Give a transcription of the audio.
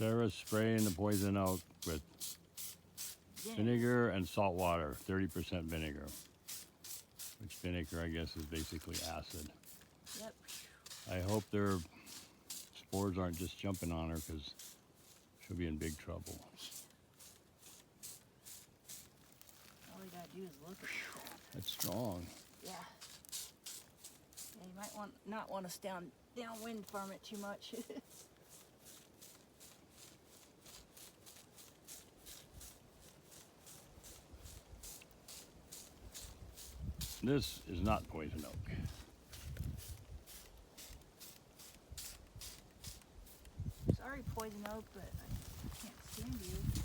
Sarah's spraying the poison oak with vinegar and salt water, 30% vinegar. Which vinegar, I guess, is basically acid. Yep. I hope their spores aren't just jumping on her because she'll be in big trouble. All we gotta do is look at that. That's strong. Yeah. Yeah, you might not want to downwind farm it too much. This is not poison oak. Sorry, poison oak, but I can't stand you.